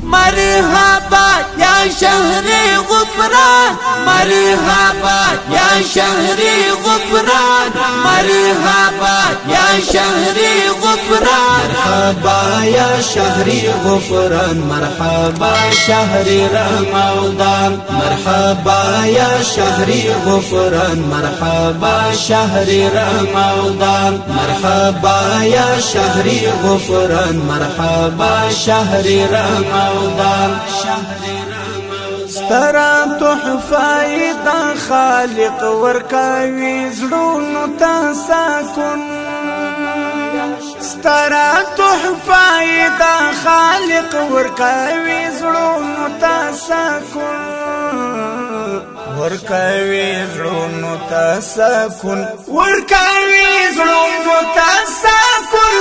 مرحبا یا شهر غفران مرحبا یا شهر غفران مرحبا یا شهر غفران مرحبا یا شهر غفران مرحبا شهر رمضان مرحبا یا شهر غفران مرحبا شهر رمضان مرحبا یا شهر غفران مرحبا شهر رمضان سترا تحفه د خالق ورکوي زړونو ته سکون سترا تحفه د خالق ورکوي زړونو ته سکون ورکوي زړونو ته سکون ورکوي زړونو ته سکون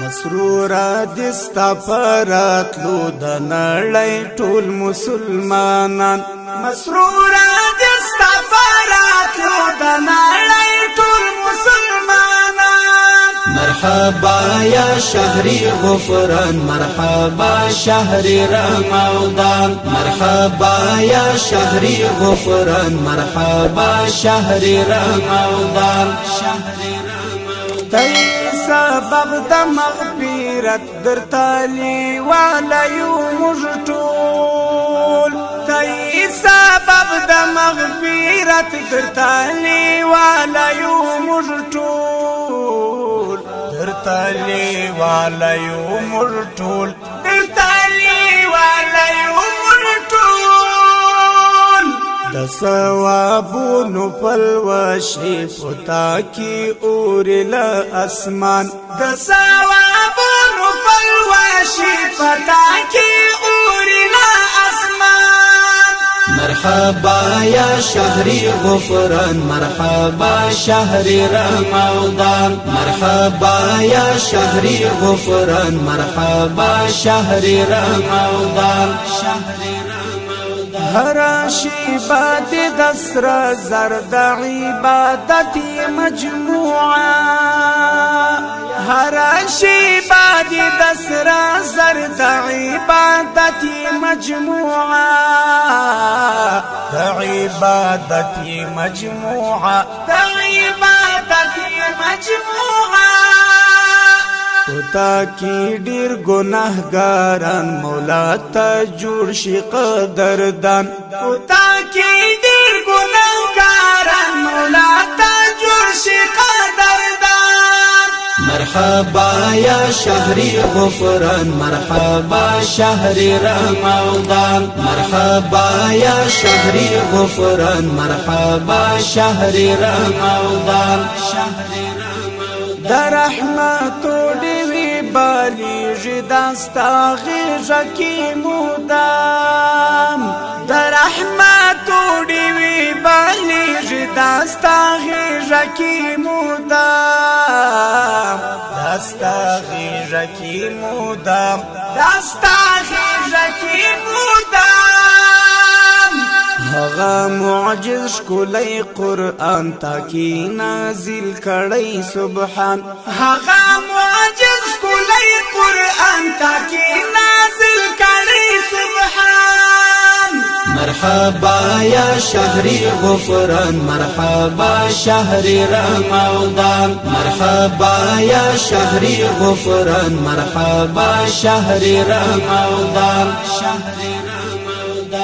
مسرورا دستا پراتلو د نړۍ ټول مسلمانان مسرورا دستا پراتلو د نړۍ ټول مسلمانان مرحبا یا شهر غفران مرحبا شهر رمضان مرحبا یا شهر غفران مرحبا شهر رمضان سبب د مغفرت در تالی والا یو مجټول تای سبب د مغفرت در تالی والا یو مجټول در تالی والا یو مجټول در تالی والا یو مجټول د ثوابونو پلوشي پتا کی اورلا اسمان د ثوابونو پلوشي پتا کی اورلا اسمان مرحبا یا شهر غفران مرحبا شهر رمضان مرحبا یا شهر غفران مرحبا شهر رمضان هر شیبات دسر زرد عبادتی مجموعه هر شیبات دسر زرد عبادتی مجموعه عبادتی مجموعه عبادتی مجموعه تا کی ډیر ګناهګاران مولا ته جوړ شي قدردان تا کی ډیر ګناهګاران مولا ته جوړ شي قدردان مرحبا یا شهر غفران مرحبا شهر رمضان مرحبا یا شهر غفران مرحبا شهر رمضان در رحمتو دیوی بالی جداستا غیجا کی مودام در رحمتو دیوی بالی جداستا غیجا کی مودام داستا غیجا کی مودام داستا غیجا کی مودام هغه معجز شکلی قرآن تاکی نازل کړی سبحان هغه معجز شکلی قرآن تاکی نازل کړی سبحان مرحبا یا شهر غفران مرحبا شهر رمضان مرحبا یا شهر غفران مرحبا شهر رمضان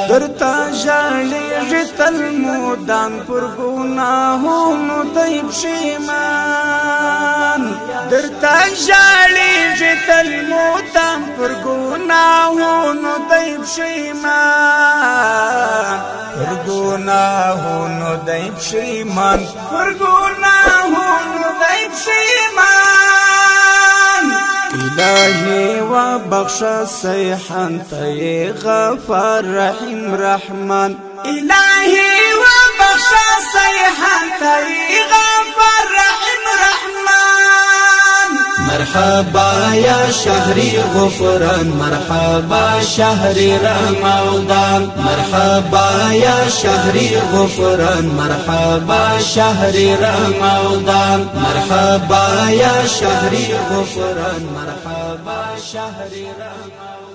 درتا جالی جتل مودان پر گناہونو دیب شیمان درتا جالی جتل مودان پر گناہونو دیب شیمان پر گناہونو دیب شیمان پر گناہونو دیب شیمان الہی و بخش سیحان تی غفار رحیم رحمان الہی و بخش سیحان تی غفار رحیم رحمان مرحبا يا شهر غفران مرحبا شهر رمضان مرحبا يا شهر غفران مرحبا شهر رمضان مرحبا يا شهر غفران مرحبا شهر رمضان